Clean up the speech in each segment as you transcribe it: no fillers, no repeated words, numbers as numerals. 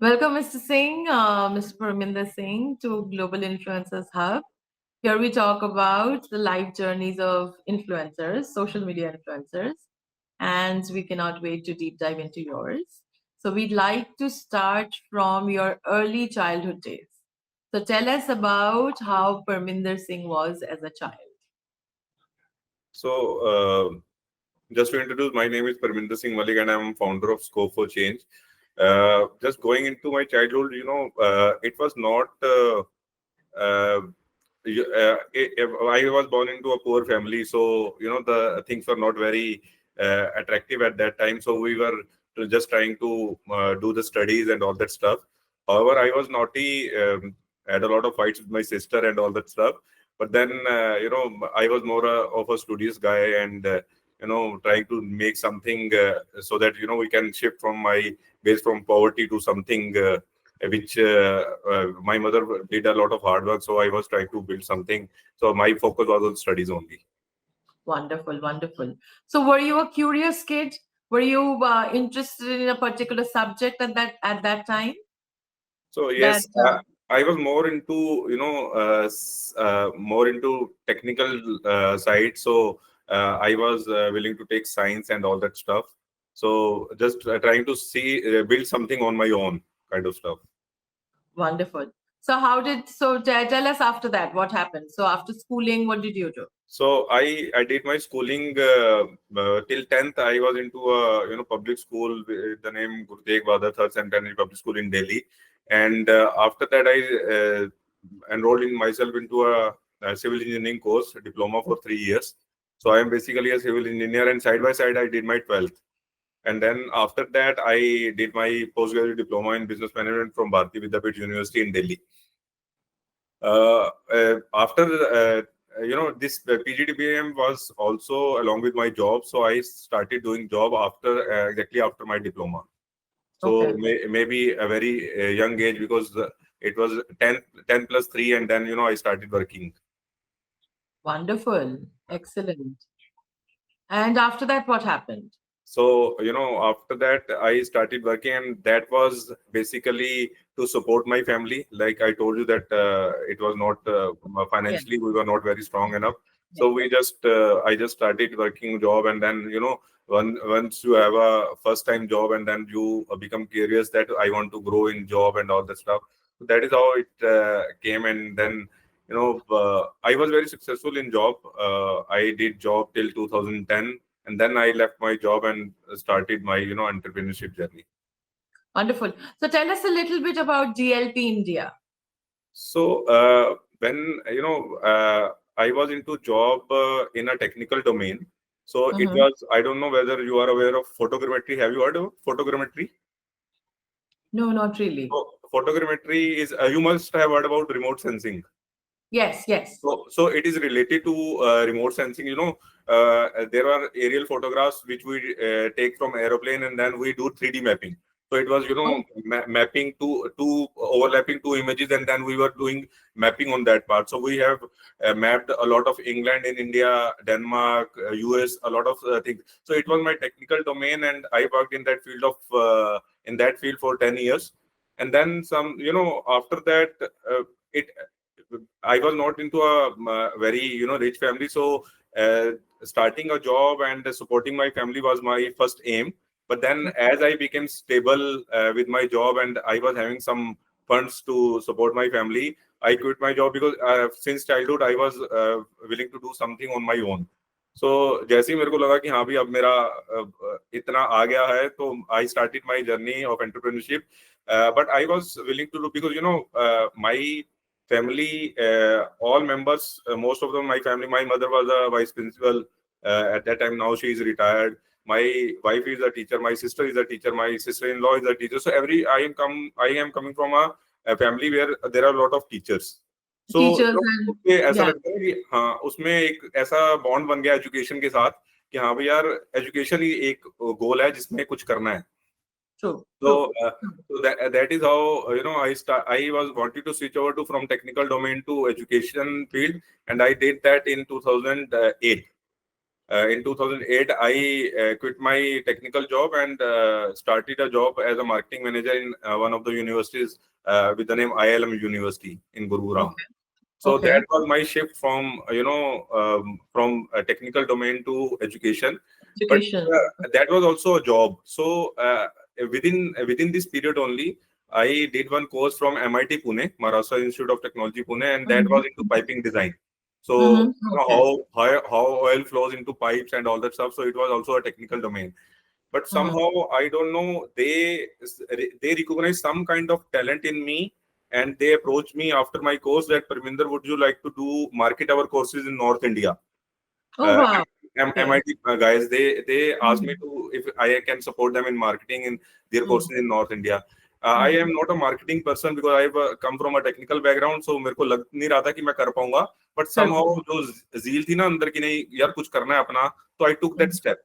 Welcome, Mr. Singh, Mr. Parminder Singh, to Global Influencers Hub. Here we talk about the life journeys of influencers, social media influencers, and we cannot wait to deep dive into yours. So we'd like to start from your early childhood days. So tell us about how Parminder Singh was as a child. So, just to introduce, my name is Parminder Singh Malik, and I'm founder of Scope for Change. Just going into my childhood, it was not. Uh, I was born into a poor family, so the things were not very attractive at that time. So we were just trying to do the studies and all that stuff. However, I was naughty, had a lot of fights with my sister and all that stuff. But then, I was more of a studious guy, and trying to make something so that we can shift from my base from poverty to something. Which my mother did a lot of hard work, so I was trying to build something. So my focus was on studies only. Wonderful, wonderful. So were you a curious kid? Were you interested in a particular subject at that time? So That yes, I was more into more into technical side. So I was willing to take science and all that stuff. So just trying to see build something on my own kind of stuff. Wonderful. So tell us after that what happened. So after schooling, what did you do? So I did my schooling till 10th. I was into a public school with the name Guru Tegh Bahadur Third Centenary Public School in Delhi, and after that I enrolled in myself into a civil engineering course, diploma for 3 years. So I am basically a civil engineer, and side by side I did my 12th, and then after that I did my postgraduate diploma in business management from Bharati Vidyapeeth University in Delhi. After this PGDBM was also along with my job, so I started doing job after exactly after my diploma. So Okay. maybe a very young age, because it was 10 plus 3, and then I started working. Wonderful. Excellent. And after that, what happened? So after that I started working, and that was basically to support my family. Like I told you that it was not Yeah. financially, we were not very strong enough. Yeah. So I just started working job, and then once you have a first time job, and then you become curious that I want to grow in job and all that stuff. So that is how it came. And then I was very successful in job. I did job till 2010, and then I left my job and started my entrepreneurship journey. Wonderful. So tell us a little bit about DLP India. So when I was into job in a technical domain. So it Mm-hmm. was, I don't know whether you are aware of photogrammetry. Have you heard of photogrammetry? No, not really. So photogrammetry is, you must have heard about remote sensing. Yes, yes. So it is related to remote sensing. There are aerial photographs which we take from aeroplane, and then we do 3D mapping. So it was, Oh, mapping two overlapping two images, and then we were doing mapping on that part. So we have mapped a lot of England in India, Denmark, US, a lot of things. So it was my technical domain, and I worked in that field for 10 years. And then some, after that, it I was not into a very rich family, so starting a job and supporting my family was my first aim. But then, as I became stable with my job, and I was having some funds to support my family, I quit my job, because since childhood I was willing to do something on my own. So जैसे ही मेरे को लगा कि हाँ भी अब मेरा इतना आ गया है, तो I started my journey of entrepreneurship. But I was willing to do, because my family, all members, most of them, my family, my mother was a vice principal at that time. Now she is retired. My wife is a teacher. My sister is a teacher. My sister-in-law is a teacher. So I am coming from a family where there are a lot of teachers. So teachers and उसमें ऐसा yeah, लगता है कि हाँ, उसमें एक ऐसा bond बन गया एजुकेशन के साथ, कि हाँ भाई यार, एजुकेशन ही एक गोल है जिसमें कुछ करना है. true, true. So, that is how I was wanted to switch over to from technical domain to education field, and I did that in 2008. In 2008, I quit my technical job and started a job as a marketing manager in one of the universities with the name ILM University in Gurugram. Okay. So Okay. that was my shift from from a technical domain to education. But Education. that was also a job. So within this period only, I did one course from MIT Pune, Maharashtra Institute of Technology Pune, and that was into piping design. So Okay. how oil flows into pipes and all that stuff. So it was also a technical domain. But Mhm. somehow I don't know, they recognize some kind of talent in me, and they approached me after my course that Parminder, would you like to do market our courses in North India? Oh, uh, wow. Okay. MIT guys, they asked me Mhm. to if I can support them in marketing in their Mhm. courses in North India. I Mhm. am not a marketing person because I've come from a technical background, so मेरे को लग नहीं रहा था कि मैं कर पाऊंगा. But somehow Correct. जो zeal थी ना अंदर की, नहीं यार कुछ करना है अपना, तो I took that Mhm. step.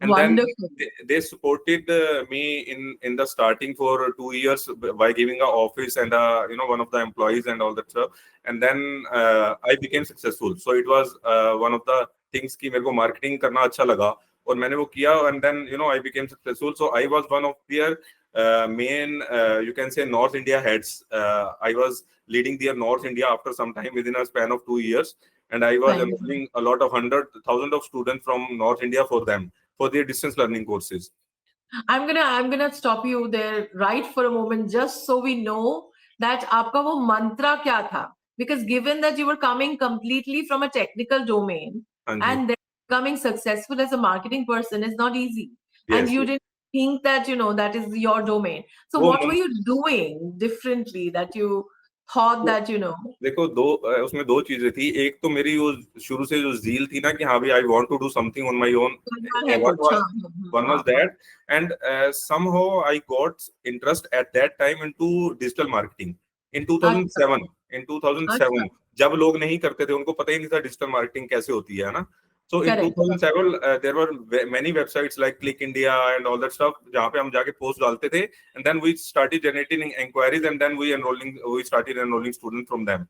And then Wonderful. they supported me in the starting for 2 years by giving a office and one of the employees and all that stuff. And then I became successful. So it was one of the things कि मेरे को marketing करना अच्छा लगा और मैंने वो किया, and then I became successful. So I was one of their main you can say North India heads. I was leading their North India after some time within a span of 2 years, and I was Fine. enrolling a lot of hundred thousands of students from North India for them for their distance learning courses. I'm gonna stop you there right for a moment just so we know that आपका वो mantra क्या था? Because given that you were coming completely from a technical domain हाँ जी. and then becoming successful as a marketing person is not easy. And Yes, you yes. didn't think that that is your domain. So वो what were you doing differently that you thought that? देखो उसमें दो चीजें थी. एक तो मेरी वो शुरू से जो जील थी ना कि हाँ भाई, I want to do something on my own. करना है What कुछ. was हाँ, one was हाँ, हाँ. that, and somehow I got interest at that time into digital marketing in अच्छा, 2007. In अच्छा. 2007 जब लोग नहीं करते थे, उनको पता ही नहीं था डिजिटल मार्केटिंग कैसे होती है ना. So in Correct. 2007 there were many websites like Click India and all that stuff जहाँ पे हम जाके पोस्ट डालते थे, and then we started generating inquiries, and then we started enrolling students from that.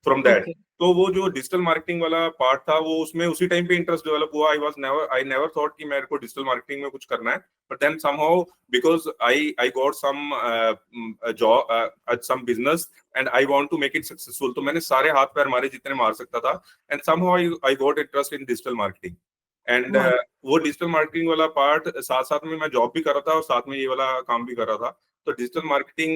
Okay. तो वो जो डिजिटल मार्केटिंग वाला पार्ट था, वो उसमें उसी टाइम पे इंटरेस्ट डेवलप हुआ. आई नेवर थॉट कि मेरे को डिजिटल मार्केटिंग में कुछ करना है. But then somehow because I got some job some business and I want to make it successful, तो मैंने सारे हाथ पैर मारे जितने मार सकता था. And somehow I got interest in digital marketing. And One. वो डिजिटल मार्केटिंग वाला पार्ट साथ साथ में मैं जॉब भी कर रहा था और साथ में ये वाला काम भी कर रहा था. So digital marketing,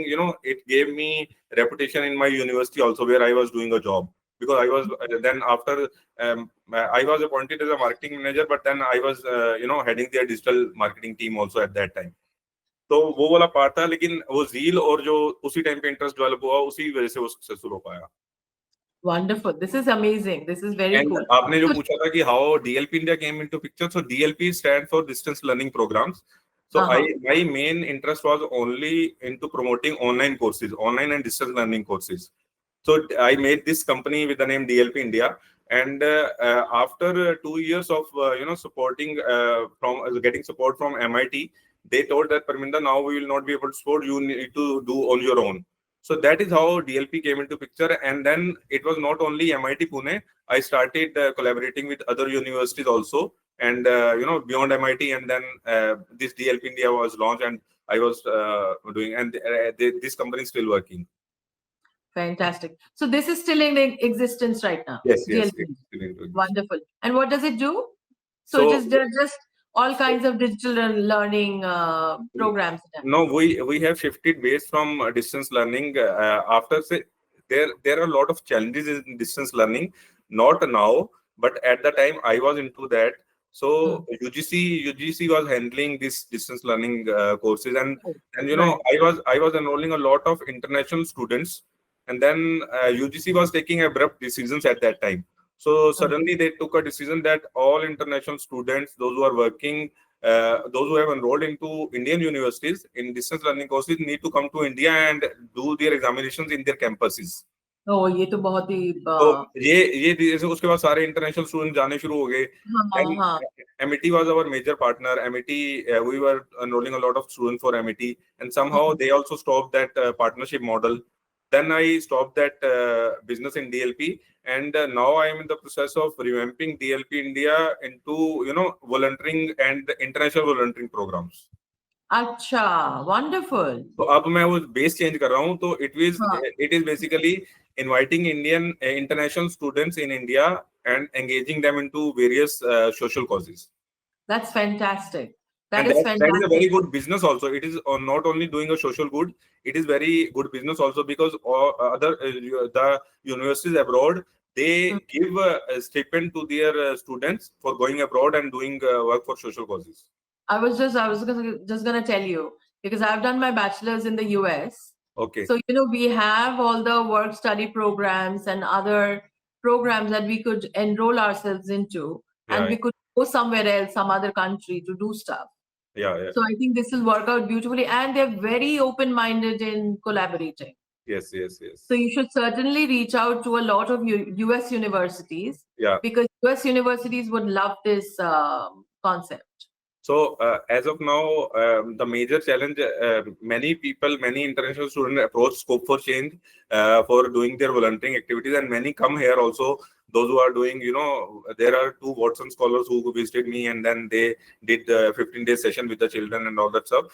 it gave me reputation in my university also, where I was doing a job, because I was then after I was appointed as a marketing manager, but then I was heading their digital marketing team also at that time. तो वो वाला part था, लेकिन वो जील और जो उसी time पे इंटरेस्ट डेवलप हुआ, उसी वजह से वो सक्सेसफुल हो पाया. Wonderful. This is amazing. This is very and cool. आपने जो So, पूछा था कि how DLP India came into picture, so DLP stand for distance learning programmes. So uh-huh. my main interest was only into promoting online courses, online and distance learning courses. So I made this company with the name DLP India, and after 2 years of supporting from getting support from MIT, they told that Parminder, now we will not be able to support. You need to do on your own. So that is how DLP came into picture, and then it was not only MIT Pune. I started collaborating with other universities also, and beyond MIT, and then this DLP India was launched, and I was doing, and this company is still working. Fantastic. So this is still in existence right now. Yes, yes, DLP. yes. Still in doing. Wonderful. And what does it do? So it So is there just all kinds of digital learning programs in it. no, we have shifted base from distance learning. After say there are a lot of challenges in distance learning. Not now, but at the time I was into that. Hmm. So UGC was handling this distance learning courses, and Oh, and right. I was enrolling a lot of international students, and then UGC was taking abrupt decisions at that time. So Hmm. suddenly they took a decision that all international students, those who are working, those who have enrolled into Indian universities in distance learning courses, need to come to India and do their examinations in their campuses. Oh, ये तो बहुत ही तो ये जैसे उसके बाद सारे international student जाने शुरू हो गए. हाँ, हाँ. MET was our major partner. MET, we were enrolling a lot of students for MET, and somehow Hmm. they also stopped that partnership model. Then I stopped that business in DLP, and now I am in the process of revamping DLP India into volunteering and international volunteering programs. Acha, wonderful. तो अब मैं वो base change कर रहा हूँ, तो Huh. it is basically inviting Indian international students in India and engaging them into various social causes. That's fantastic. And That is that is a very fantastic. good business also. It is not only doing a social good, it is very good business also, because the universities abroad, they give a stipend to their students for going abroad and doing work for social causes. I was just gonna tell you, because I've done my bachelor's in the US. Okay. So we have all the work study programs and other programs that we could enroll ourselves into, and we could go somewhere else, some other country, to do stuff. Yeah. So I think this will work out beautifully, and they're very open-minded in collaborating. Yes. So you should certainly reach out to a lot of US universities, Yeah. because US universities would love this concept. So as of now, the major challenge, many international students approach Scope for Change for doing their volunteering activities, and many come here also. Those who are doing, there are 2 Watson scholars who visited me, and then they did 15-day session with the children and all that stuff.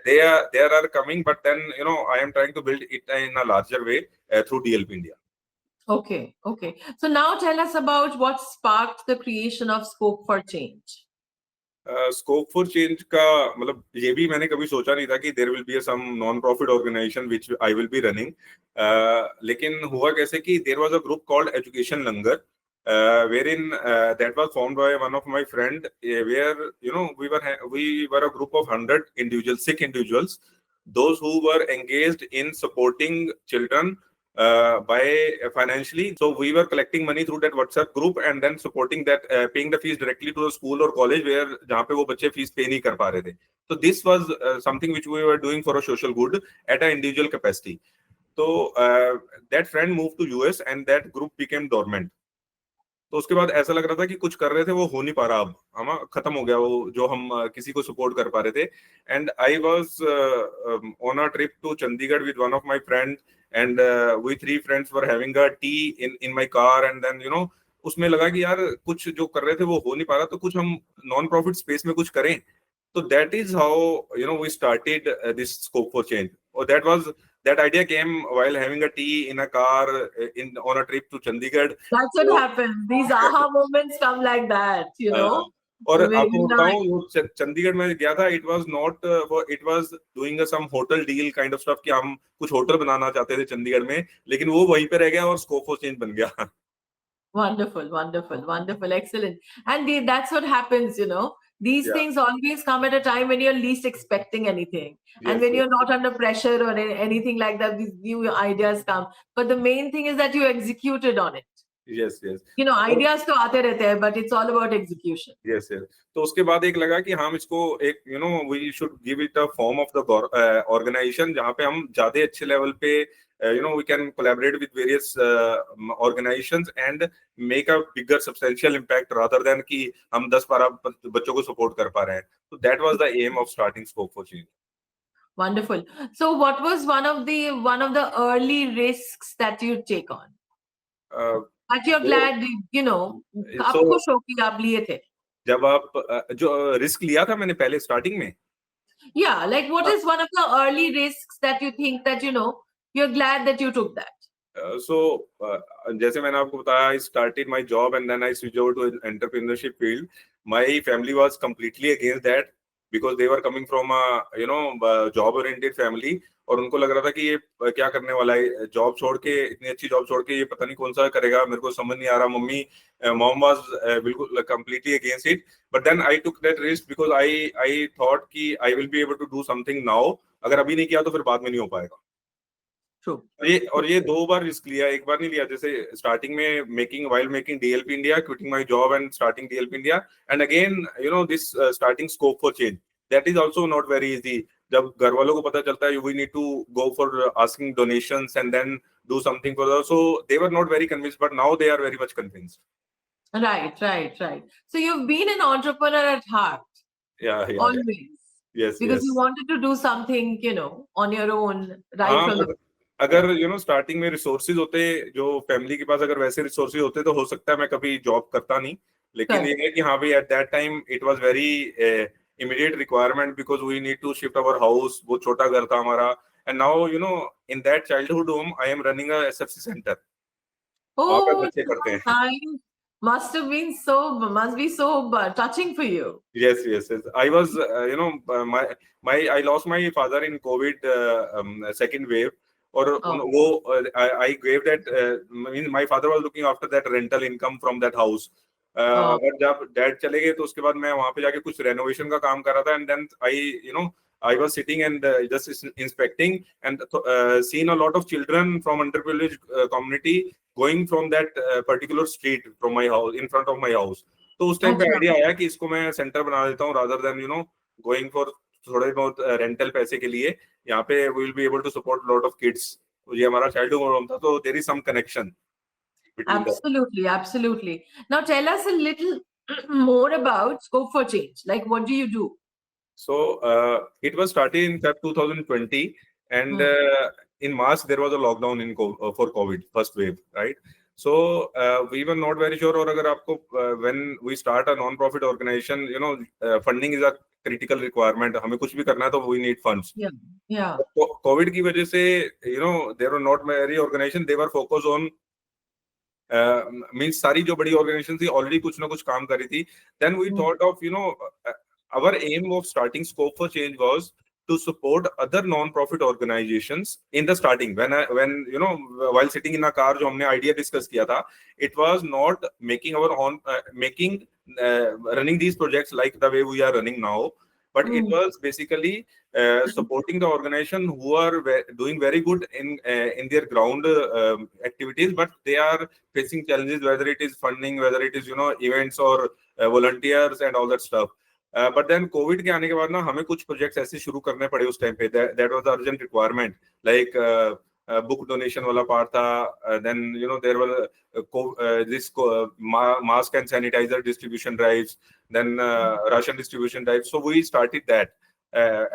They are coming, but then I am trying to build it in a larger way through DLP India. Okay. So now tell us about what sparked the creation of Scope for Change. Scope for change का मतलब ये भी मैंने कभी सोचा नहीं था कि there will be some non profit organisation which I will be running, लेकिन हुआ कैसे कि there was a group called education langar, wherein that was formed by one of my friend, where we were a group of 100 individuals, Sikh individuals, those who were engaged in supporting children by financially. So we were collecting money through that WhatsApp group and then supporting that, paying the fees directly to the school or college where जहाँ पे वो बच्चे fees pay नहीं कर पा रहे थे. So this was something which we were doing for a social good at an individual capacity. So that friend moved to US and that group became dormant. तो उसके बाद ऐसा लग रहा था कि कुछ कर रहे थे वो हो नहीं पा रहा, अब हम खत्म हो गया वो जो हम किसी को सपोर्ट कर पा रहे थे. And I was on a trip to Chandigarh with one of my friend, and we 3 friends were having a tea in my car, and then उसमें लगा कि यार कुछ जो कर रहे थे वो हो नहीं पा रहा, तो कुछ हम नॉन प्रॉफिट स्पेस में कुछ करें. तो that is how we started this scope for change. और that idea came while having a tea in a car on a trip to Chandigarh. That's what happens. These aha moments come like that, और Very आपको बताऊं, nice. वो चंडीगढ़ में गया था, it was not it was doing some hotel deal kind of stuff कि हम कुछ होटल बनाना चाहते थे चंडीगढ़ में, लेकिन वो वहीं पे रह गया और स्कोप फॉर चेंज बन गया. Wonderful, excellent. And that's what happens, These Yeah. things always come at a time when you're least expecting anything. Yes, And when yes. you're not under pressure or anything like that, these new ideas come. But the main thing is that you executed on it. Yes. Ideas तो आते रहते हैं, but it's all about execution. Yes. तो उसके बाद एक लगा कि हम इसको एक we should give it a form of the organization जहाँ पे हम ज्यादा अच्छे लेवल पे we can collaborate with various organizations and make a bigger substantial impact rather than कि हम 10-12 बच्चों को support कर पा रहे हैं. So that was the aim of starting Scope for Change. Wonderful. So what was one of the early risks that you take on? That you're glad, आप खुश हो कि आप लिए थे. जब आप जो रिस्क लिया था मैंने पहले स्टार्टिंग में. Yeah, like what is one of the early risks that you think that you're glad that you took that? So जैसे मैंने आपको बताया, I started my job and then I switched over to entrepreneurship field. My family was completely against that because they were coming from a job oriented family, और उनको लग रहा था कि ये क्या करने वाला है, जॉब छोड़ के, इतनी अच्छी जॉब छोड़ के ये पता नहीं कौन सा करेगा, मेरे को समझ नहीं आ रहा. मॉम वाज बिल्कुल completely against it, but then I took that risk because I thought कि I will be able to do something now. अगर अभी नहीं किया तो फिर बाद में नहीं हो पाएगा. True. ये 2 बार रिस्क लिया, एक बार नहीं लिया. जैसे स्टार्टिंग में while making DLP India, quitting my job and starting DLP India, and again this starting Scope for Change, that is also not very easy. जब घर वालों को पता चलता है we need to go for asking donations and then do something for them, so they were not very convinced, but now they are very much convinced. Right. So you've been an entrepreneur at heart. Yeah. Always. Yes. Because you wanted to do something, on your own, right from the... अगर starting में resources होते, जो family के पास अगर वैसे resources होते तो हो सकता है मैं कभी जॉब करता नहीं, लेकिन ये Correct. है कि हाँ भाई at that time it was very immediate requirement because we need to shift our house, वो छोटा घर था हमारा। And now in that childhood home I am running a SFC centre, वहां पे Oh, बच्चे पढ़ते so हैं। nice. Must be so touching for you. Yes, yes, yes. I was, my I lost my father in COVID second wave, और Oh, वो I gave that means my father was looking after that rental income from that house. oh, अगर जब dad चले गए तो उसके बाद मैं वहां पे जाके कुछ रेनोवेशन का काम कर रहा था, and then I was sitting and just inspecting and seen a lot of children from underprivileged community going from that particular street from my house, in front of my house. तो उस time पे अच्छा, idea आया कि इसको मैं centre बना देता हूँ, रादर देन गोइंग फॉर थोड़े बहुत रेंटल पैसे के लिए। यहाँ पे we will be able to support lot of kids. तो ये हमारा चाइल्डहुड होम था, तो there is some connection between that. absolutely, absolutely. Now tell us a little more about Scope for Change. Like, what do you do? So it was started in Feb 2020, and Hmm. in March there was a lockdown for COVID first wave, right? So we were not very sure. और अगर आपको when we start a non-profit organization, funding is a critical requirement. हमें कुछ भी करना है तो we need funds. Yeah, yeah. तो कोविड की वजह से there were not very organisation, they were focus on means सारी जो बड़ी ऑर्गेनाइजेशन थी ऑलरेडी कुछ ना कुछ काम कर रही थी। Then we Hmm. Thought of our aim of starting Scope for Change was to support other non-profit organizations in the starting. When while sitting in a car जो हमने idea discuss किया था, it was not making our own running these projects like the way we are running now, but it Hmm. was basically supporting the organization who are doing very good in their ground activities, but they are facing challenges, whether it is funding, whether it is events or volunteers and all that stuff. But then Covid के आने के बाद ना हमें कुछ projects ऐसे शुरू करने पड़े उस टाइम पे, that was urgent requirement, like book donation वाला पार्ट था, then there were this mask and sanitiser distribution drives, then ration distribution drives, so we started that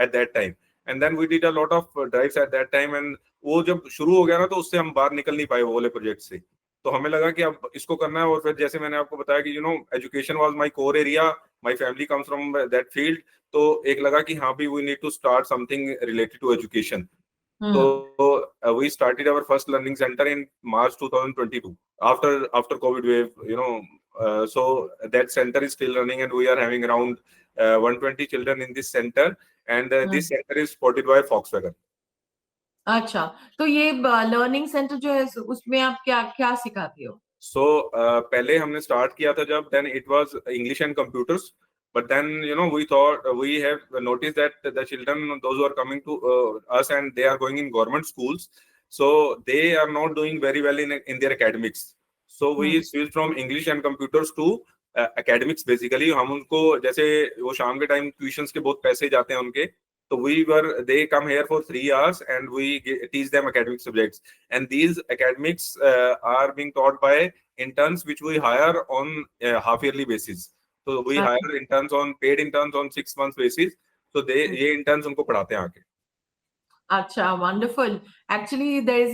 at that time, and then we did a lot of drives at that time, and वो जब शुरू हो गया ना तो उससे हम बाहर निकल नहीं पाए वो वाले प्रोजेक्ट से। तो हमें लगा कि अब इसको करना है, और फिर जैसे मैंने आपको बताया कि education was my core area, my family comes from that field, तो एक लगा कि हाँ भी we need to start something related to education. So Hmm. we started our first learning center in March 2022 after COVID wave. So that center is still running, and we are having around 120 children in this center, and Hmm. this center is supported by Volkswagen. अच्छा, तो ये learning centre जो है उसमें आप क्या क्या सिखाते हो? So पहले हमने स्टार्ट किया था जब, then it was English and computers, but then we thought we have noticed that the children, those who are coming to us and they are going in government schools, so they are not doing very well in their academics. So we Hmm. switched from English and computers to academics basically। हम उनको जैसे वो शाम के time tuitions के बहुत पैसे जाते हैं उनके, so they come here for 3 hours and we teach them academic subjects. And these academics are being taught by interns, which we hire on a half yearly basis. So we hire अच्छा, interns paid interns on 6 months basis. So hmm. ये interns उनको पढ़ाते हैं आके। Acha, wonderful. Actually, there's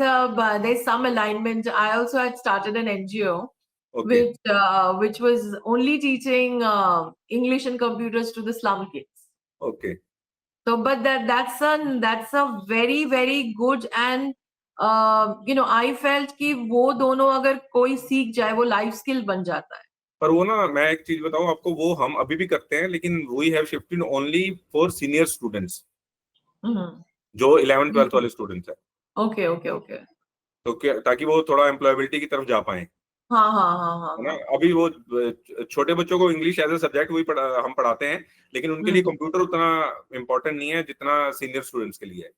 some alignment. I also had started an NGO Okay, which was only teaching English and computers to the slum kids. okay. So, but that's a very very good, and I felt कि वो दोनों अगर कोई सीख जाए वो life skill बन जाता है. पर वो ना मैं एक चीज बताऊं आपको, वो हम अभी भी करते हैं, लेकिन we have shifted only for senior students, hmm. जो 11 12th वाले स्टूडेंट्स हैं, ओके ओके ओके. तो ताकि वो थोड़ा एम्प्लॉयबिलिटी की तरफ जा पाए, हाँ हाँ हाँ हाँ है ना। हाँ. अभी वो छोटे बच्चों को इंग्लिश एज ए सब्जेक्ट हम पढ़ाते हैं, लेकिन उनके लिए हम्म. कंप्यूटर उतना इम्पोर्टेंट नहीं है जितना सीनियर स्टूडेंट्स के लिए है।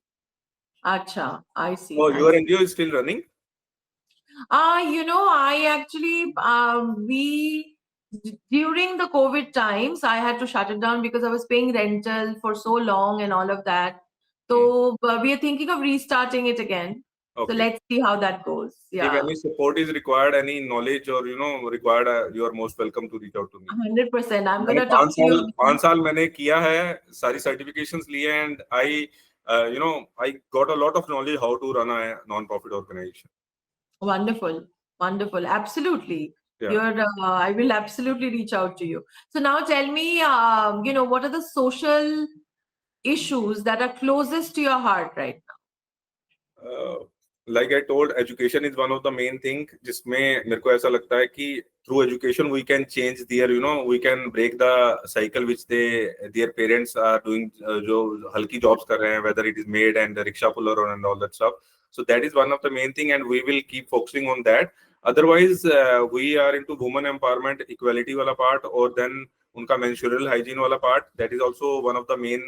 अच्छा, I see, तो I your see. NGO is still running? I actually, during the COVID times, I had to shut it down because I was paying rental for so long and all of that. So we are thinking of restarting it again. So okay, let's see how that goes. If Yeah, any support is required, any knowledge और required, you are most welcome to reach out to me. 100%. I'm मैंने gonna talk to you again. 5 साल मैंने किया है, सारी certifications लिए, and I I got a lot of knowledge how to run a non-profit organization. Wonderful, wonderful. Absolutely. Yeah. I will absolutely reach out to you. So now tell me, what are the social issues that are closest to your heart right Uh, like I told, education is one of the main thing जिसमें मेरे को ऐसा लगता है कि through education we can change their, we can break the cycle which their parents are doing, जो हल्की jobs कर रहे हैं, whether it is maid and the rickshaw puller and all that stuff. So that is one of the main thing, and we will keep focusing on that. Otherwise, we are into women empowerment, equality वाला part, or then उनका menstrual hygiene वाला part. That is also one of the main,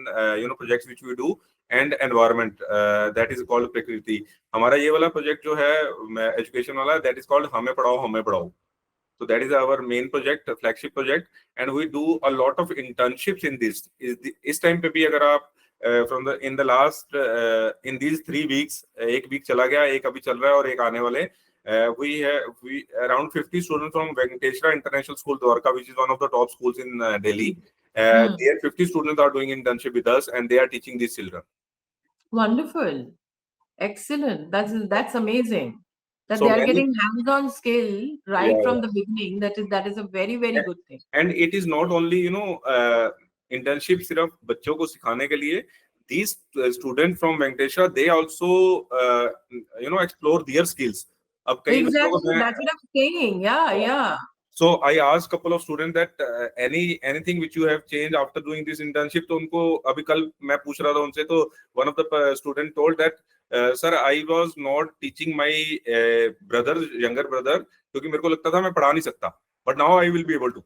projects which we do. And environment that is called प्रकृति. हमारा ये वाला project जो है education वाला, दैट इज कॉल्ड हमें पढ़ाओ हमें पढ़ाओ. So that is our main project, flagship project, and we do a lot of internships in this. इस टाइम पे भी अगर आप in the last in these 3 weeks, एक वीक चला गया, एक अभी चल रहा है और एक आने वाले, we around 50 students from Venkateshwara International School, Dwarka, which is one of the top schools in Delhi. There 50 students are doing internship with us, and they are teaching these children. Wonderful. Excellent. That's amazing. That So they are many- getting hands-on skill right Yeah, from the beginning. That is a very, very good thing. And it is not only, internship सिर्फ बच्चों को सिखाने के लिए. These students from Venkateshwara, they also, explore their skills. अब कई बच्चों को Exactly. मैं, That's what I'm saying. Yeah, yeah. so I asked couple of students that anything which you have changed after doing this internship. तो उनको अभी कल मैं पूछ रहा था उनसे, तो one of the student told that, sir, I was not teaching my younger brother, क्योंकि मेरे को लगता था मैं पढ़ा नहीं सकता, but now I will be able to.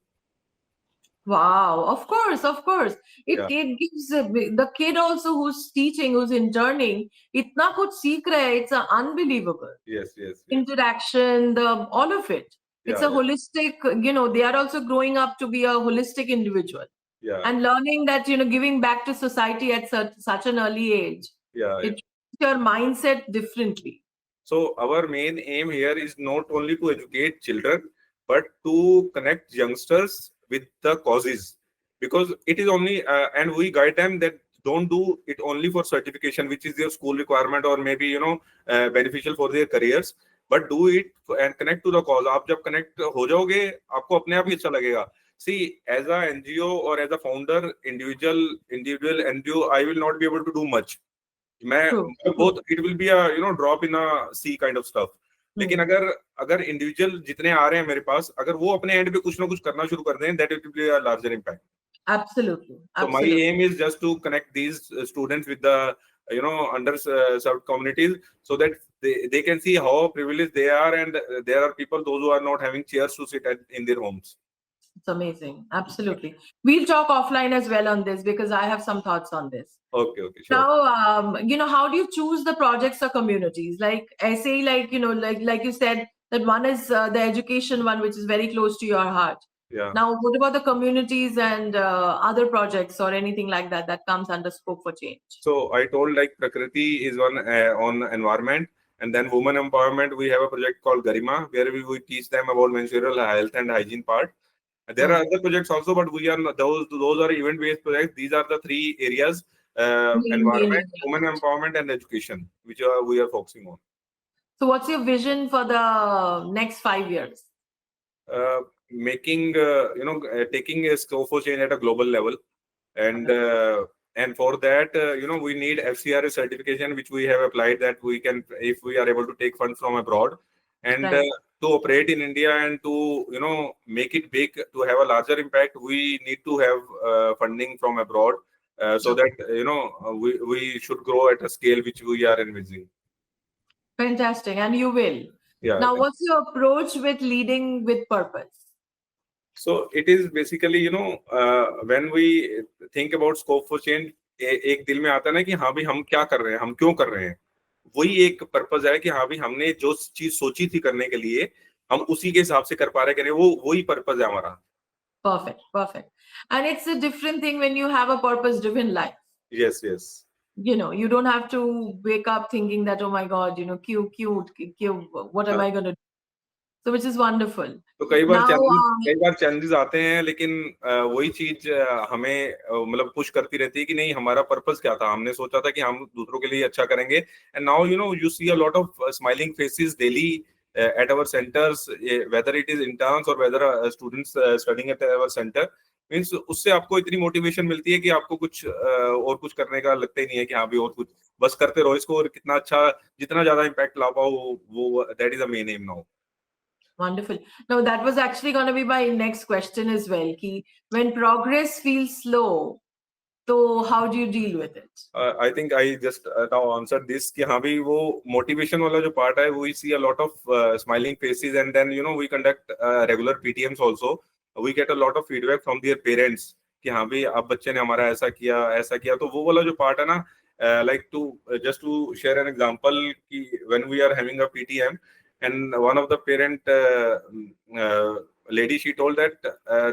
Wow. Of course, of course. Yeah. It gives the kid also who's teaching, who's interning, itna kuch seekh raha hai. It's unbelievable. Yes. Interaction, all of it. It's Yeah, a holistic, they are also growing up to be a holistic individual. Yeah. And learning that, giving back to society at such an early age. Yeah. It changes your mindset differently. So our main aim here is not only to educate children, but to connect youngsters with the causes, because it is only, and we guide them that don't do it only for certification, which is their school requirement, or maybe, beneficial for their careers, but do it and connect to the cause. आप जब connect हो जाओगे, आपको अपने आप ही अच्छा लगेगा. See, as a NGO or as a founder, individual NGO, I will not be able to do much. बहुत it will be a drop in a sea kind of stuff. लेकिन अगर इंडिविजुअल जितने आ रहे हैं मेरे पास, अगर वो अपने एंड पे कुछ ना कुछ करना शुरू कर दें, that it will be a larger impact. Absolutely. So my aim is just to connect these students with the underserved communities, so that they can see how privileged they are, and there are people, those who are not having chairs to sit in their homes. It's amazing. Absolutely. We'll talk offline as well on this, because I have some thoughts on this. Okay, sure. Now, how do you choose the projects or communities? Like I say, like you said, that one is the education one, which is very close to your heart. Yeah. Now, what about the communities and other projects or anything like that comes under Scope for Change? So I told, like, Prakriti is one on environment, and then women empowerment. We have a project called Garima, where we teach them about menstrual health and hygiene part. There are other projects also, but we are not, those are event-based projects. These are the 3 areas: environment, women empowerment, and education, which we are focusing on. So what's your vision for the next 5 years? Making, taking a Scope for Change at a global level. And for that, we need FCRA certification, which we have applied, that we can, if we are able to take funds from abroad, and to operate in India, and to, make it big, to have a larger impact, we need to have funding from abroad, so that, we should grow at a scale which we are envisaging. Fantastic. And you will. Yeah. Now, what's your approach with leading with purpose? So it is basically, when we think about Scope for Change, एक दिल में आता है ना कि हाँ भाई हम क्या कर रहे हैं, हम क्यों कर रहे हैं. वही एक पर्पस है कि हाँ भाई हमने जो चीज सोची थी करने के लिए, हम उसी के हिसाब से कर पा रहे हैं, वो वही पर्पस है हमारा. Perfect. And it's a different thing when you have a purpose driven life. Yes. You don't have to wake up thinking that, oh my God, what am I going to do? So which is wonderful. तो कई बार Now, challenges आते हैं, लेकिन वही चीज हमें मतलब push करती रहती है कि नहीं, हमारा पर्पस क्या था, हमने सोचा था कि हम दूसरों के लिए अच्छा करेंगे. And now you see a lot of smiling faces daily at our centers, whether it is interns or whether students studying at our center, means उससे आपको इतनी मोटिवेशन मिलती है कि आपको कुछ और कुछ करने का लगता ही नहीं है कि हाँ भी और कुछ, बस करते रहो इसको, और कितना अच्छा, जितना ज्यादा इम्पैक्ट ला पाओ, वो that is the main M now. wonderful. Now that was actually going to be my next question as well. Ki when progress feels slow, so how do you deal with it? I think I just now answered this कि हाँ भी वो motivation वाला जो part है, we see a lot of smiling faces, and then we conduct regular PTMs also. We get a lot of feedback from their parents कि हाँ भी अब बच्चे ने हमारा ऐसा किया, तो वो वाला जो part है ना, like to just to share an example कि when we are having a PTM, and one of the parent lady, she told that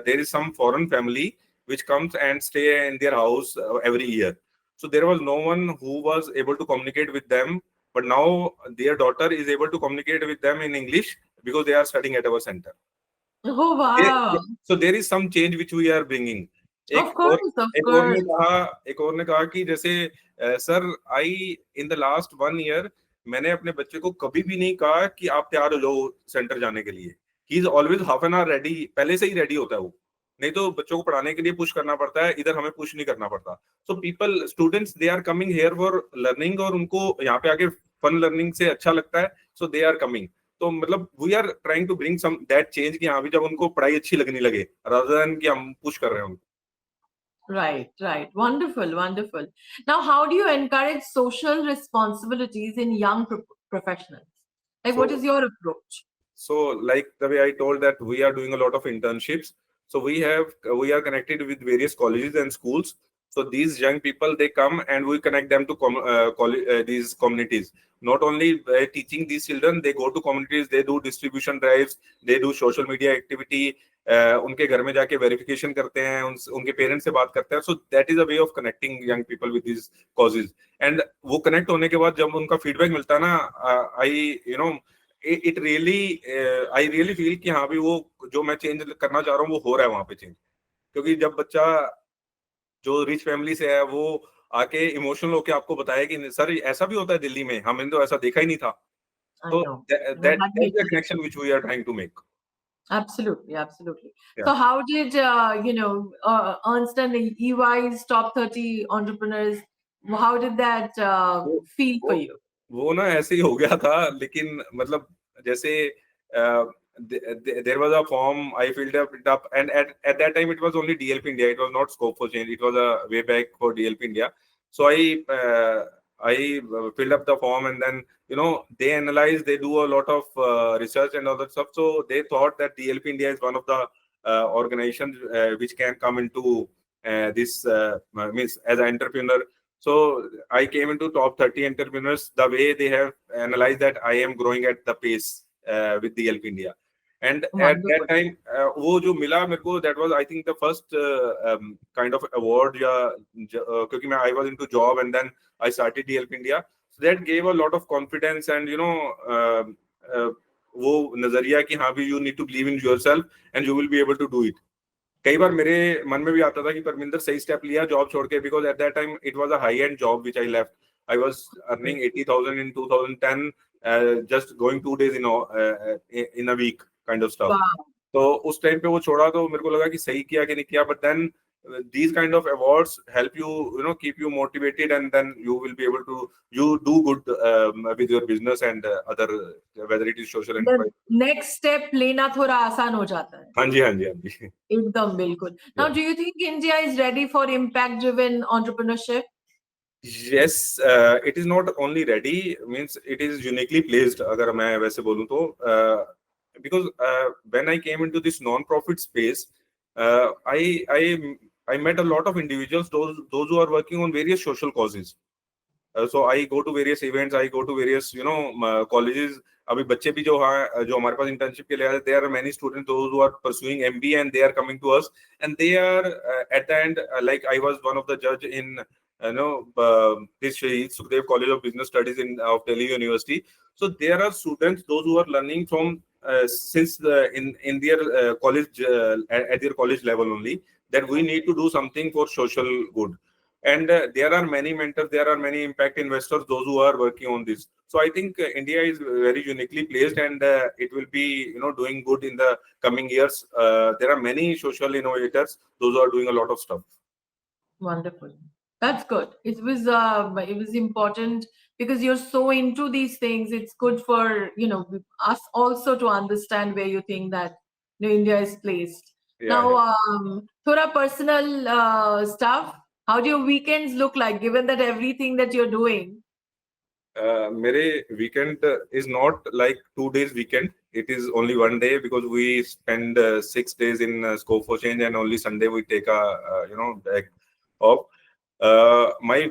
there is some foreign family which comes and stay in their house every year. So there was no one who was able to communicate with them, but now their daughter is able to communicate with them in English because they are studying at our center. Oh wow! So there is some change which we are bringing. Of course, of course. एक और ने कहा कि जैसे sir, I in the last 1 year मैंने अपने बच्चे को कभी भी नहीं कहा कि आप तैयार हो जाओ सेंटर जाने के लिए. He is always half an hour ready, पहले से ही रेडी होता है वो. नहीं तो बच्चों को पढ़ाने के लिए पुश करना पड़ता है, इधर हमें पुश नहीं करना पड़ता. So people, students, they are coming here for learning, और उनको यहाँ पे आके फन लर्निंग से अच्छा लगता है, सो दे आर कमिंग. तो मतलब we are trying to bring some that change कि हाँ भी जब उनको पढ़ाई अच्छी लगने लगे, रादर देन कि हम पुश कर रहे हैं उनको. Right, right. Wonderful, wonderful. Now, how do you encourage social responsibilities in young professionals? Like, what is your approach? So like the way I told that we are doing a lot of internships. So we are connected with various colleges and schools. So these young people, they come and we connect them to these communities. Not only by teaching these children, they go to communities, they do distribution drives, they do social media activity. उनके घर में जाके verification करते हैं, उनके parents से बात करते हैं. So that is a way of connecting young people with this causes. And वो कनेक्ट होने के बाद जब उनका फीडबैक मिलता है ना, I it really, I really feel कि हाँ भी वो जो मैं चेंज करना चाह रहा हूँ वो हो रहा है वहां पे चेंज. क्योंकि जब बच्चा जो रिच फैमिली से है वो आके इमोशनल होके आपको बताया कि सर ऐसा भी होता है दिल्ली में, हमने तो ऐसा देखा ही नहीं था. तो that is the connection which we are trying to make. Absolutely, absolutely. Yeah. So, how did Ernst and EY's top 30 entrepreneurs? How did that feel for you? वो ना ऐसे ही हो गया था, लेकिन मतलब जैसे there was a form I filled it up, and at that time it was only DLP India. It was not Scope for Change. It was a way back for DLP India. So I filled up the form, and then they analyze, they do a lot of research and all that stuff. So they thought that DLP India is one of the organizations which can come into this means as an entrepreneur. So I came into top 30 entrepreneurs. The way they have analyzed that I am growing at the pace with DLP India. And at that time, वो जो मिला मेरे को, that was I think the first kind of award, या क्योंकि मैं I was into job and then I started DLP India. So that gave a lot of confidence, and वो नजरिया कि हाँ भी you need to believe in yourself and you will be able to do it. कई बार मेरे मन में भी आता था कि परमिंदर सही स्टेप लिया जॉब छोड़ के, because at that time it was a high and job which I left. I was earning 80,000 in 2010, just going 2 days in a week kind of stuff. तो उस टाइम पे वो छोड़ा, तो मेरे को लगा कि सही किया कि नहीं किया. But then these kind of awards help you keep you motivated, and then you will be able to do good with your business and other, whether it is social enterprise. Next step लेना थोड़ा आसान हो जाता है. हाँ जी, हाँ जी, हाँ जी. एकदम बिल्कुल. Now, do you think India is ready for impact-driven entrepreneurship? Yes, it is not only ready, means it is uniquely placed. अगर मैं वैसे बोलूँ तो, because when I came into this non-profit space, I met a lot of individuals, those who are working on various social causes. So I go to various events, I go to various colleges. अभी बच्चे भी जो हमारे पास internship के लिए आए, there are many students those who are pursuing MBA, and they are coming to us, and they are at the end, like I was one of the judge in this Sukhdev College of Business Studies of Delhi University. So there are students, those who are learning from since in their college at their college level only, that we need to do something for social good. And there are many mentors, there are many impact investors, those who are working on this. So I think India is very uniquely placed, and it will be, doing good in the coming years. There are many social innovators, those who are doing a lot of stuff. Wonderful. That's good. It was important because you're so into these things. It's good for us also to understand where you think that India is placed. Yeah, Now, yeah. थोड़ा personal stuff. How do your weekends look like, given that everything that you're doing? मेरे weekend is not like 2 days weekend. It is only one day because we spend 6 days in Scope for Change, and only Sunday we take a back off. My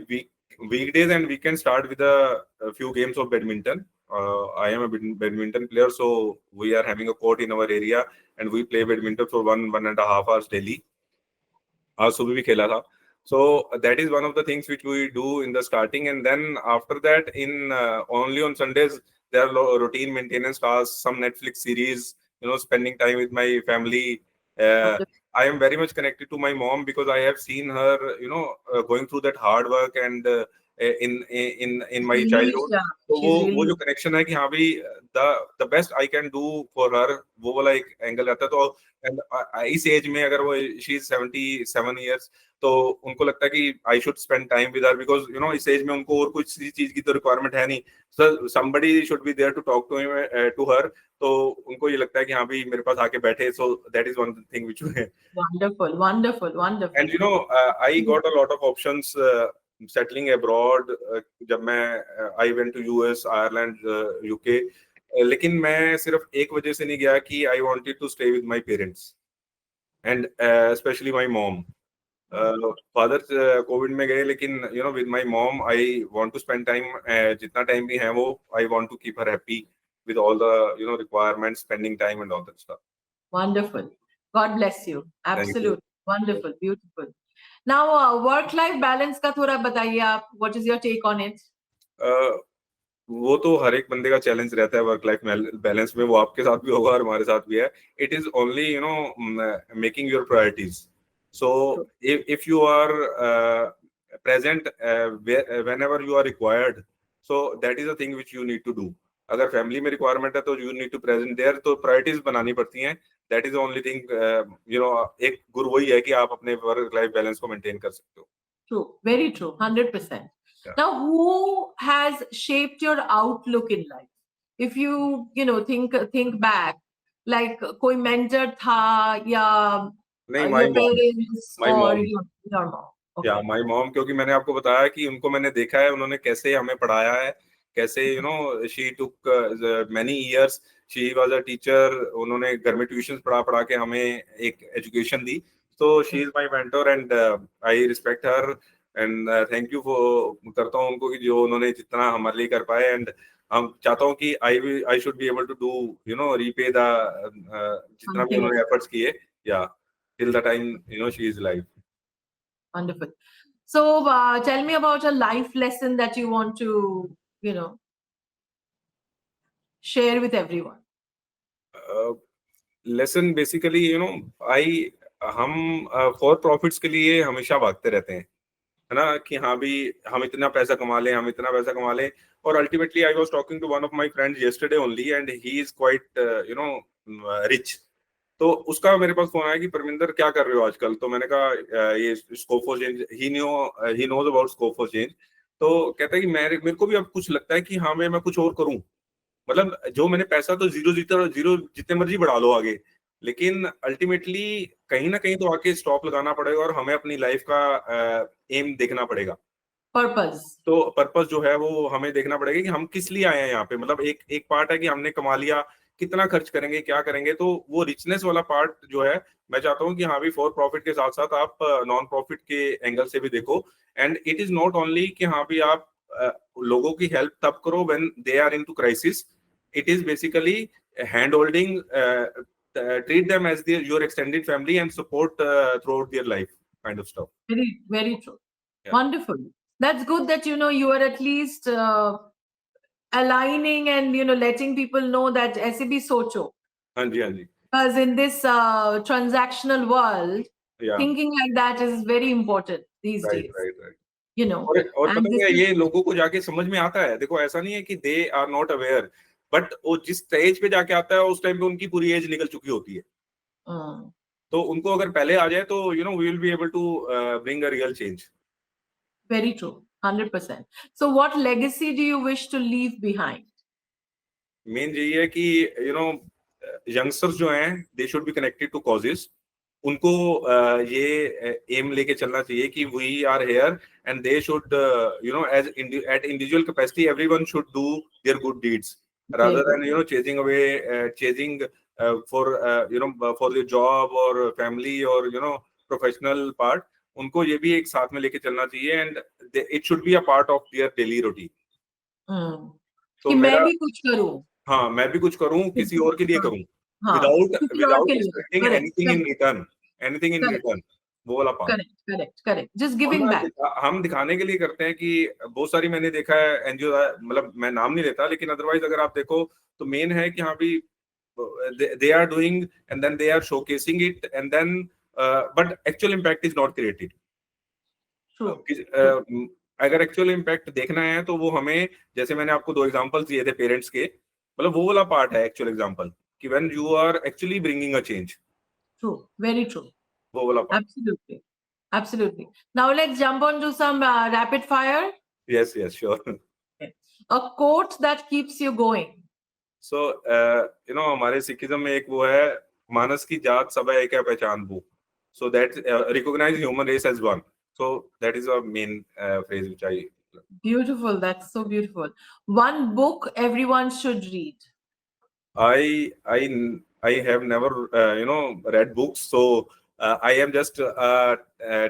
weekdays and weekends start with a few games of badminton. I am a badminton player, so we are having a court in our area, and we play badminton for 1.5 hours daily. आज सुबह भी खेला था. So that is one of the things which we do in the starting, and then after that, in only on Sundays there are routine maintenance tasks, some Netflix series, spending time with my family. I am very much connected to my mom because I have seen her, going through that hard work, and in my childhood. Yeah, तो she's वो really जो connection है कि हाँ भाई, the best I can do for her, वो वाला एक एंगल आता है. तो and इस एज में अगर वो शी इज 77 years, तो उनको लगता है कि I should spend time with her, because इस एज में उनको और कुछ चीज की तो रिक्वायरमेंट है नहीं. So somebody should be there to talk to her. तो उनको ये लगता है कि हाँ भाई मेरे पास आके बैठे. So that is one thing which wonderful. And I got a lot of options settling abroad. जब मैं I went to US, Ireland, UK, लेकिन मैं सिर्फ एक वजह से नहीं गया कि I wanted to stay with my parents, and specially my mom. Father Covid में गए, लेकिन with my mom I want to spend time. जितना टाइम भी है वो I want to keep her happy with all the requirements, spending time and all that stuff. Wonderful. God bless you. Absolutely. Wonderful. Beautiful. Now, work-life balance का थोड़ा बताइए आप. What is your take on it? वो तो हर एक बंदे का challenge रहता है वर्क लाइफ बैलेंस में. वो आपके साथ भी होगा और हमारे साथ भी है. It is only making your priorities. So if you are present whenever you are required, so that is a thing which you need to do. अगर फैमिली में रिक्वायरमेंट है तो you need to present there. तो priorities बनानी पड़ती हैं. That is only thing. एक गुरु वही है कि आप अपने वर्क लाइफ बैलेंस को मेंटेन कर सकते हो. True, very true, 100%. Yeah. Now, who has shaped your outlook in life? If you think back, like कोई mentor था या नहीं, your parents my or mom. your mom? Okay. या माय मॉम, क्योंकि मैंने आपको बताया कि उनको मैंने देखा है, उन्होंने कैसे हमें पढ़ाया है, कैसे she took many years. She was a teacher. उन्होंने घर में ट्यूशंस पढ़ा के हमें एक एजुकेशन दी. तो she is my mentor, and I respect her, and thank you for करता हूँ उनको कि जो उन्होंने जितना हमारे लिए कर पाए. एंड हम चाहता हूँ कि I should be able to do repay the जितना भी उन्होंने एफर्ट्स किए, या till the time she is life. Wonderful. So, tell me about a life lesson that you want to, share with everyone. Lesson basically हम for profits के लिए हमेशा भागते रहते हैं, है ना, कि हाँ भी हम इतना पैसा कमा लें, हम इतना पैसा कमा लें. और ultimately I was talking to one of my friends yesterday only, and he is quite rich. तो उसका मेरे पास फोन आया कि परमिंदर क्या कर रहे हो आजकल. तो मैंने कहा ये scope for change. He knows about scope for change. तो कहता है कि मेरे को भी अब कुछ लगता है कि हाँ मैं कुछ और करूं. मतलब जो मैंने पैसा तो जीरो जितने मर्जी बढ़ा लो आगे, लेकिन अल्टीमेटली कहीं ना कहीं तो आके स्टॉप लगाना पड़ेगा और हमें अपनी लाइफ का एम देखना पड़ेगा. तो पर्पस जो है वो हमें देखना पड़ेगा कि हम किस लिए आए हैं यहाँ पे. मतलब एक पार्ट है कि हमने कमा लिया, कितना खर्च करेंगे, क्या करेंगे. तो वो रिचनेस वाला पार्ट जो है, मैं चाहता हूँ कि हाँ भी फॉर प्रॉफिट के साथ साथ आप नॉन प्रॉफिट के एंगल से भी देखो. And it is not only कि हाँ भी आप लोगों की हेल्प तब करो when they are into crisis. It is basically hand holding, treat them as your extended family and support throughout their life, kind of stuff. Very, very true. Yeah. Wonderful. That's good that you are at least aligning and letting people know that ऐसे भी सोचो. हाँ जी, हाँ जी. Because in this transactional world, Yeah. thinking like that is very important these Right, days, right, right. you know. और पता And this है is ये लोगों को जाके समझ में आता है. देखो ऐसा नहीं है कि they are not aware, but वो जिस स्टेज पे जाके आता है उस टाइम पे उनकी पूरी एज निकल चुकी होती है. mm, तो उनको अगर पहले आ जाए तो we will be able to bring a real change. very true, 100%. So, what legacy do you wish to leave behind? Main यही है कि यंगस्टर्स जो हैं they should be connected to causes. उनको ये एम लेके चलना चाहिए कि we are here and they should as at individual capacity everyone should do their good deeds Very rather good. than chasing for the job or family or professional part. उनको ये भी एक साथ में लेके चलना चाहिए and it should be a part of their daily routine. Mm. तो कि मैं मेरा भी कुछ करूं. हाँ, मैं भी कुछ करूं, किसी और के लिए हाँ, करूं, हाँ, विदाउट किसी और विदाउट के लिए. Expecting Correct, anything in correct, return. Anything in correct, return, वो वाला part. correct, correct, correct. Just giving हम back. हम दिखाने के लिए करते हैं कि बहुत सारी मैंने देखा है एनजीओ, मतलब मैं नाम नहीं लेता, लेकिन अदरवाइज अगर आप देखो तो मेन है कि हाँ भी they are doing and then they are showcasing it and then but actual impact is not created. True, true. अगर एक्चुअल इम्पैक्ट देखना है तो वो हमें, जैसे मैंने आपको 2 एग्जांपल्स दिए थे पेरेंट्स के, मतलब वो वाला पार्ट है एक्चुअल एग्जांपल कि when you are actually bringing a change, True, very true. वो वाला part. Absolutely, absolutely. Now let's jump on to some rapid fire. Yes yes sure. Okay. A quote that keeps you going. सो हमारे Sikhism में एक वो है, मानस की जात सब है क्या पहचान वो. So that recognise human race as one. So that is a main phrase which I. Beautiful. That's so beautiful. One book everyone should read. I I I have never read books, so I am just a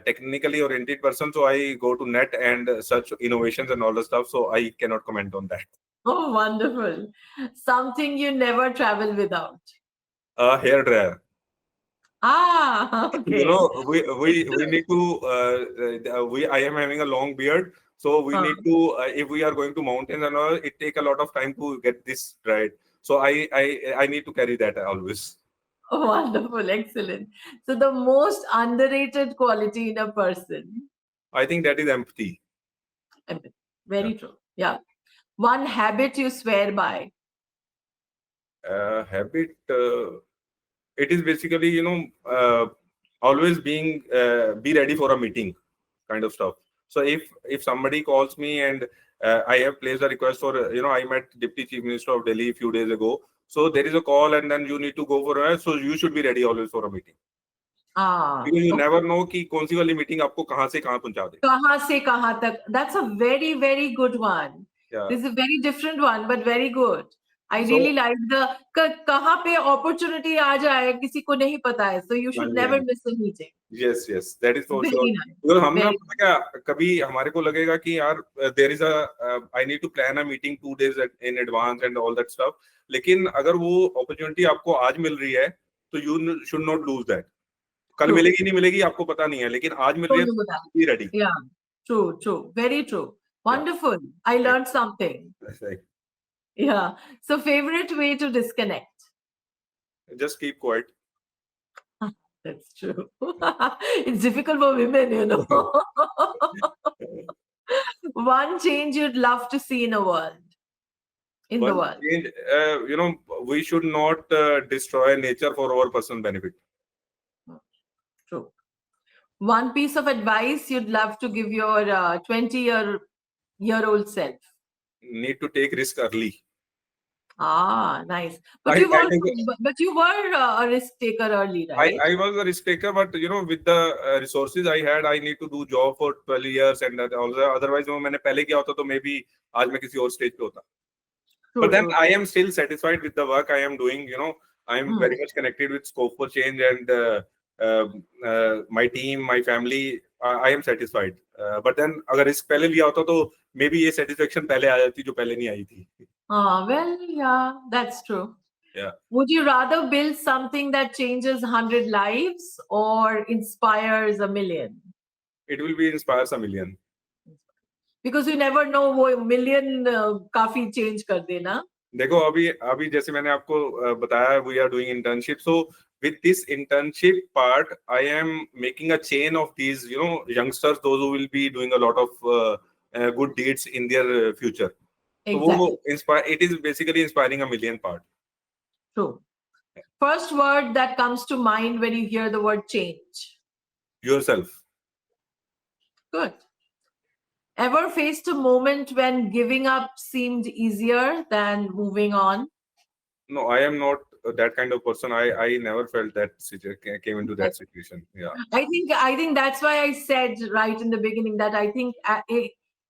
technically oriented person. So I go to net and search innovations and all the stuff. So I cannot comment on that. Oh, wonderful. Something you never travel without. Hair dryer. Ah, okay. We need to. I am having a long beard, so we Huh. need to. If we are going to mountains and all, it take a lot of time to get this dried. So I need to carry that always. Oh, wonderful. Excellent. So the most underrated quality in a person. I think that is empathy. Empathy. Very true. Yeah. One habit you swear by. Habit. It is basically always be ready for a meeting kind of stuff. So if somebody calls me and I have placed a request for I met Deputy Chief Minister of Delhi a few days ago, so there is a call and then you need to go for so you should be ready always for a meeting, Ah, because you okay. never know कि कौन सी वाली meeting आपको कहाँ से कहाँ पहुंचा दे. कहाँ से कहाँ तक. That's a very, very good one. Yeah. This is a very different one, but very good. I So- really like the कहाँ पे opportunity आ जाए किसी को नहीं पता है. So you should हाँ जी, never हाँ जी. miss a meeting. Yes, that is for Very sure. nice. Because हम ना Very पता क्या, कभी हमारे को लगेगा कि यार there is a I need to plan a meeting 2 days in advance and all that stuff. लेकिन अगर वो opportunity आपको आज मिल रही है तो you should not lose that. कल True. मिलेगी नहीं मिलेगी आपको पता नहीं है, लेकिन आज मिल रही है Don't do तो that. be ready. Yeah, true. Very true. Wonderful. I learned something. That's right. Yeah. So favorite way to disconnect. Just keep quiet. That's true. It's difficult for women, you know. One change you'd love to see in a world. In the One world. change, we should not destroy nature for our personal benefit. True. One piece of advice you'd love to give your 20-year-old self. Need to take risk early. Ah, nice. But I you think- were a risk taker early, right? I was a risk taker, but with the resources I had, I need to do job for 12 years and also otherwise वो मैंने पहले किया होता तो maybe आज मैं किसी और stage पे होता. True, But then true. I am still satisfied with the work I am doing. I am very much connected with Scope for Change and my team, my family. I am satisfied. But then अगर risk पहले लिया होता तो maybe ये satisfaction पहले आ जाती जो पहले नहीं आई थी. Well, yeah, that's true. Yeah. Would you rather build something that changes 100 lives or inspires 1,000,000? It will be inspires a million. Because you never know वो million काफी change कर देना. देखो अभी अभी जैसे मैंने आपको बताया, we are doing internship, so with this internship part I am making a chain of these, you know, youngsters, those who will be doing a lot of good deeds in their future. So wo Exactly. inspire, it is basically inspiring a million part. True. First word that comes to mind when you hear the word change. Yourself. Good. Ever faced a moment when giving up seemed easier than moving on? No, I am not that kind of person. I never felt that came into that situation. Yeah. I think that's why I said right in the beginning that I think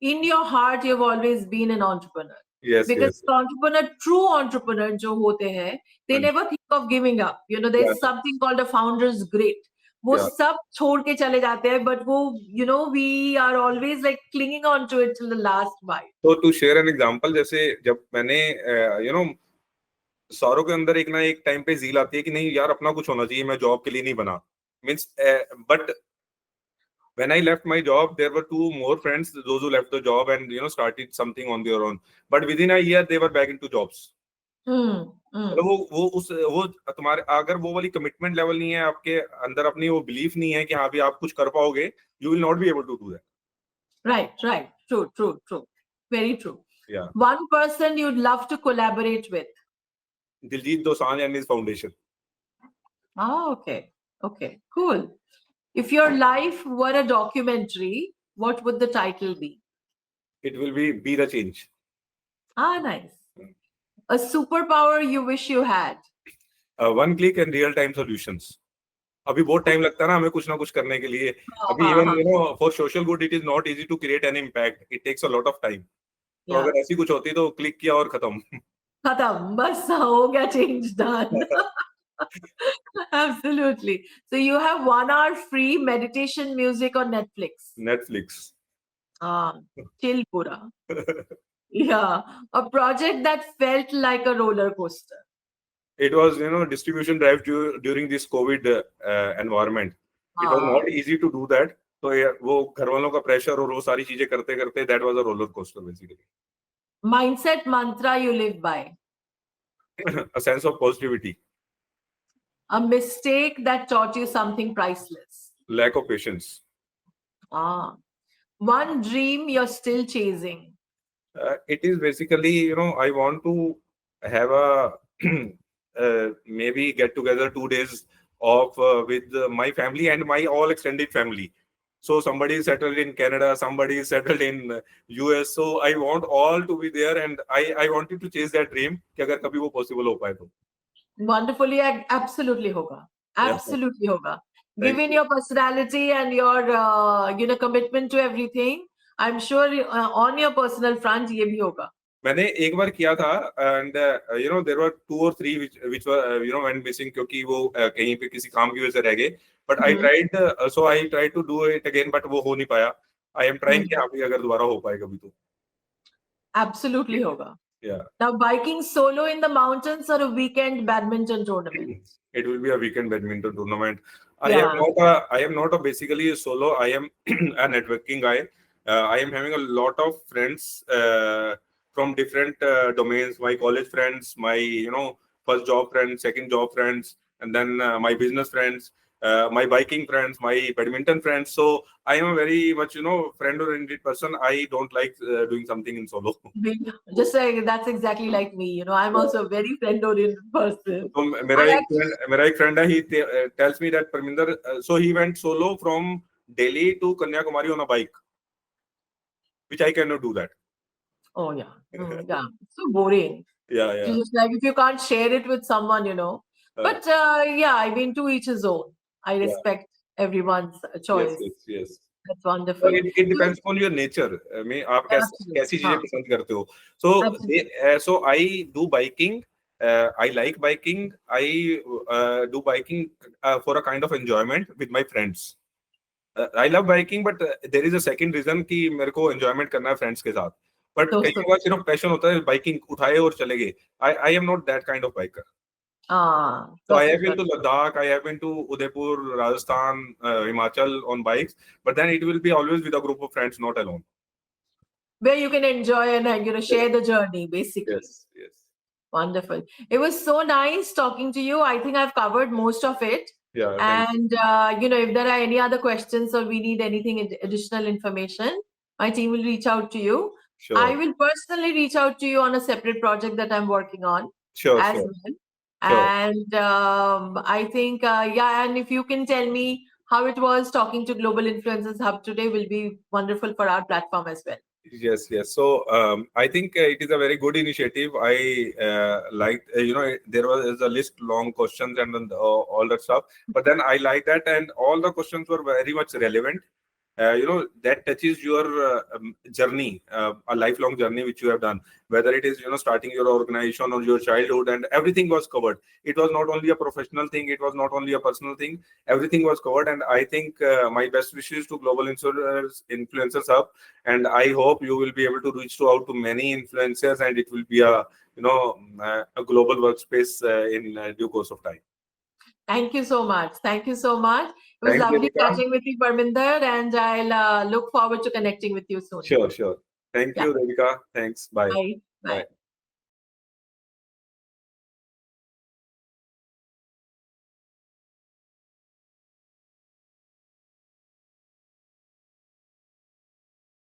in your heart you've always been an entrepreneur. Yes, Because yes. true entrepreneur जो होते हैं, they And never think of giving up. You know, yeah, there's something called a founder's grit. वो yeah. सब छोड़ के चले जाते हैं, but वो, you know, we are always like clinging on to it till the last bite. So to share an example, जैसे जब मैंने you know, सौरव के अंदर एक ना एक टाइम पे जील आती है कि नहीं यार अपना कुछ होना चाहिए, मैं जॉब के लिए नहीं बना, means but when I left my job, there were two more friends, those who left the job and you know started something on their own. But within a year, they were back into jobs. मतलब वो तुम्हारे अगर वो वाली commitment level नहीं है आपके अंदर, अपनी वो बिलीफ नहीं है कि हाँ भी आप कुछ कर पाओगे, you will not be able to do that. Right. True. Very true. या One person you'd love to collaborate with. Diljit Dosanjh and his foundation. Oh, okay, cool. If your life were a documentary, what would the title be? It will be the change. Ah, nice. A superpower you wish you had. One click and real time solutions. अभी बहुत time लगता है ना हमें कुछ ना कुछ करने के लिए. अभी even you know for social good it is not easy to create an impact, it takes a lot of time. तो Yeah. अगर ऐसी कुछ होती तो क्लिक किया और खत्म. Khatam, bas ho gaya, change done. Absolutely. So you have 1 hour free meditation music on Netflix. Netflix. Chill pura. Yeah. A project that felt like a roller coaster. It was, you know, distribution drive during this COVID environment. It was not easy to do that. तो वो घर वालों का pressure और वो सारी चीजें करते करते that was a roller coaster basically. Mindset mantra you live by. A sense of positivity. A mistake that taught you something priceless. Lack of patience. One dream you're still chasing. It is basically, you know, I want to have a maybe get together 2 days off with my family and my all extended family. So somebody is settled in Canada, somebody is settled in US. So I want all to be there, and I wanted to chase that dream कि अगर कभी वो possible हो पाए तो. Wonderfully, absolutely hoga. Absolutely hoga. Given you. your personality and your you know, commitment to everything, I'm sure on your personal front ये भी होगा. मैंने एक बार किया था and you know there were 2 or 3 which were you know went missing क्योंकि वो कहीं पे किसी काम की वजह से रह गए. But I tried, so I tried to do it again, but वो हो नहीं पाया. आई एम ट्राइंग कि हाँ भी अगर दोबारा हो पाए कभी तो. Absolutely hoga. Yeah. Now, biking solo in the mountains or a weekend badminton tournament? It will be a weekend badminton tournament. Yeah. I am not a basically a solo. I am a networking guy. I am having a lot of friends from different domains. My college friends, my, you know, first job friends, second job friends, and then my business friends, my biking friends, my badminton friends. So I am a very much, you know, friend-oriented person. I don't like doing something in solo. Just like that's exactly like me. You know, I'm also a very friend-oriented person. तो मेरा एक friend है, he tells me that Parminder, so he went solo from Delhi to Kanyakumari on a bike, which I cannot do that. Oh yeah, yeah, so boring. Yeah. Just like if you can't share it with someone, you know. But yeah, I mean, to each his own. I respect everyone's choice. Yes. That's wonderful. It depends on your nature. में आप कैसी चीजें पसंद करते हो. So I do biking. I like biking. I do biking for a kind of enjoyment with my friends. I love biking, but there is a second reason कि मेरे को enjoyment करना है friends के साथ. But कई बार सिर्फ passion होता है biking उठाए और चले गए. I am not that kind of biker. So I have been to Ladakh, I have been to Udaipur, Rajasthan, Himachal on bikes, but then it will be always with a group of friends, not alone. Where you can enjoy and you know, share the journey, basically. Yes. Wonderful. It was so nice talking to you. I think I've covered most of it. Yeah, thank you. And if there are any other questions or we need anything additional information, my team will reach out to you. I Sure, will personally reach out to you on a separate project that I'm working on sure, as sure, well. sure. And I think, and if you can tell me how it was talking to Global Influencers Hub today, will be wonderful for our platform as well. Yes, yes. So I think it is a very good initiative. I liked, there was a list long questions and then, all that stuff. But then I like that, and all the questions were very much relevant. That touches your journey, a lifelong journey which you have done, whether it is starting your organization or your childhood, and everything was covered. It was not only a professional thing, it was not only a personal thing, everything was covered. And I think my best wishes to Global Influencers Hub, and I hope you will be able to reach out to many influencers, and it will be a global workspace in due course of time. Thank you so much. Thank you so much. It was Thank you, lovely Radhika. chatting with you, Parminder, and I'll look forward to connecting with you soon. Sure, sure. Thank Yeah. you, Radhika. Thanks. Bye. Bye. Bye. Bye.